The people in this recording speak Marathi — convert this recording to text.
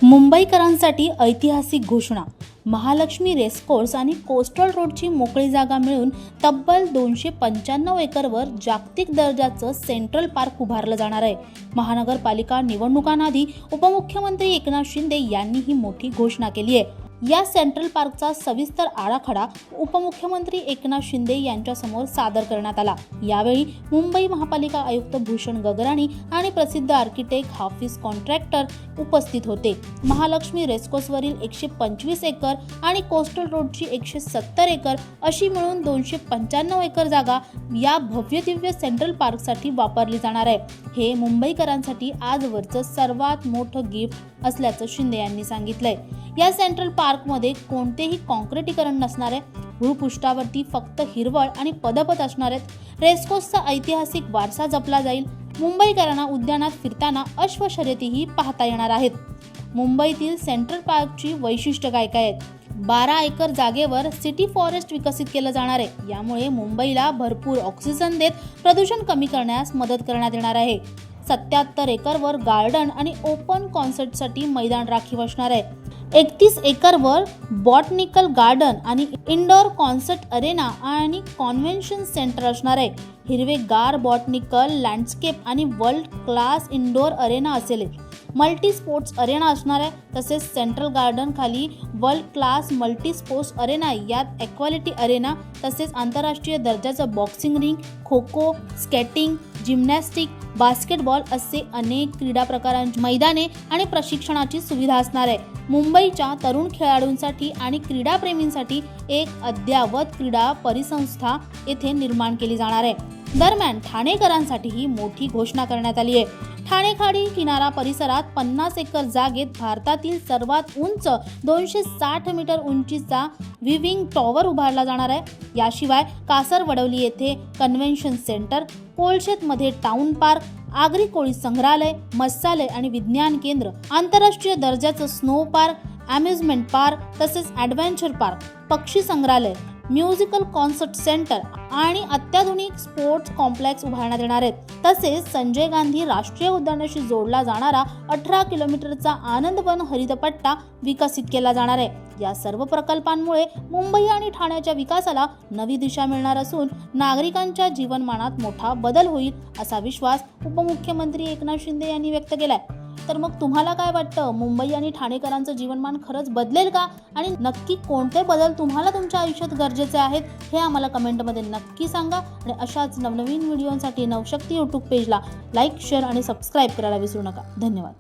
मुंबईकरांसाठी ऐतिहासिक घोषणा। महालक्ष्मी रेसकोर्स आणि कोस्टल रोडची मोकळी जागा मिळून तब्बल 295 एकरवर जागतिक दर्जाचं सेंट्रल पार्क उभारलं जाणार आहे। महानगरपालिका निवडणुकांआधी उपमुख्यमंत्री एकनाथ शिंदे यांनी ही मोठी घोषणा केली आहे। या सेंट्रल पार्कचा सविस्तर आराखडा उपमुख्यमंत्री एकनाथ शिंदे यांच्यासमोर सादर करण्यात आला। यावेळी मुंबई महापालिका आयुक्त भूषण गगराणी आणि प्रसिद्ध आर्किटेक्ट हाफिज कॉन्ट्रॅक्टर उपस्थित होते। महालक्ष्मी रेसकोर्सवरील 125 एकर आणि कोस्टल रोडची 170 एकर अशी मिळून 295 एकर जागा या भव्य दिव्य सेंट्रल पार्कसाठी वापरली जाणार आहे। हे मुंबईकरांसाठी आजवरचं सर्वात मोठं गिफ्ट असल्याचं शिंदे यांनी सांगितलंय। या सेंट्रल पार्कमध्ये कोणतेही काँक्रिटीकरण नसणार आहे। भूपृष्ठावरती फक्त हिरवळ आणि पदपथ असणार आहेत। रेसकोर्सचा ऐतिहासिक वारसा जपला जाईल। मुंबईकरांना उद्यानात फिरताना अश्व शर्यतीही पाहता येणार आहेत। मुंबईतील सेंट्रल पार्कची वैशिष्ट्य काय काय आहेत? 12 एकर जागेवर सिटी फॉरेस्ट विकसित केलं जाणार आहे। यामुळे मुंबईला भरपूर ऑक्सिजन देत प्रदूषण कमी करण्यास मदत करण्यात येणार आहे। 77 एकरवर गार्डन आणि ओपन कॉन्सर्टसाठी मैदान राखीव असणार आहे। 31 एकरवर बॉटनिकल गार्डन आणि इंडोर कॉन्सर्ट अरेना आणि कॉन्व्हेन्शन सेंटर असणार आहे। हिरवेगार बॉटनिकल लँडस्केप आणि वर्ल्ड क्लास इंडोर अरेना असेल। मल्टी स्पोर्ट्स अरेना असणार आहे। तसेच सेंट्रल गार्डन खाली world class multi sports Arena, यात इक्वालिटी अरेना, तसेच आंतरराष्ट्रीय दर्जाचं boxing ring, kho kho, skating, gymnastic, basketball असे अनेक क्रीडा प्रकारांची मैदाने आणि प्रशिक्षणाची सुविधा असणार आहे। मुंबईच्या तरुण खेळाडूंसाठी आणि क्रीडाप्रेमींसाठी एक अद्ययावत क्रीडा परिसंस्था येथे निर्माण केली जाणार आहे। दरम्यान ठाणेकरांसाठी ही मोठी घोषणा करण्यात आली आहे। ठाणे खाडी किनारा परिसरात 50 एकर जागेत भारतातील सर्वात उंच 260 मीटर उंचीचा विविंग टॉवर उभारला जाणार आहे। याशिवाय कासरवडवली येथे कन्व्हेन्शन सेंटर, कोळशेतमध्ये टाउन पार्क, आगरी कोळी संग्रहालय, मत्स्यालय आणि विज्ञान केंद्र, आंतरराष्ट्रीय दर्जाचं स्नो पार्क, अम्युजमेंट पार्क, तसेच ॲडव्हेंचर पार्क, पक्षी संग्रहालय, म्युझिकल कॉन्सर्ट सेंटर आणि अत्याधुनिक स्पोर्ट्स कॉम्प्लेक्स उभारण्यात येणार आहेत। तसेच संजय गांधी राष्ट्रीय उद्यानाशी जोडला जाणारा 18 किलोमीटरचा आनंदवन हरितपट्टा विकसित केला जाणार आहे। या सर्व प्रकल्पांमुळे मुंबई आणि ठाण्याच्या विकासाला नवी दिशा मिळणार असून नागरिकांच्या जीवनमानात मोठा बदल होईल असा विश्वास उपमुख्यमंत्री एकनाथ शिंदे यांनी व्यक्त केलाय। तर मग तुम्हाला काय वाटतं? मुंबई आणि ठाणेकरांचं जीवनमान खरंच बदलेल का? आणि नक्की कोणते बदल तुम्हाला तुमच्या आयुष्यात गरजेचे आहेत हे आम्हाला कमेंटमध्ये नक्की सांगा। आणि अशाच नवनवीन व्हिडिओसाठी नवशक्ती यूट्यूब पेजला लाईक, शेअर आणि सबस्क्राईब करायला विसरू नका। धन्यवाद।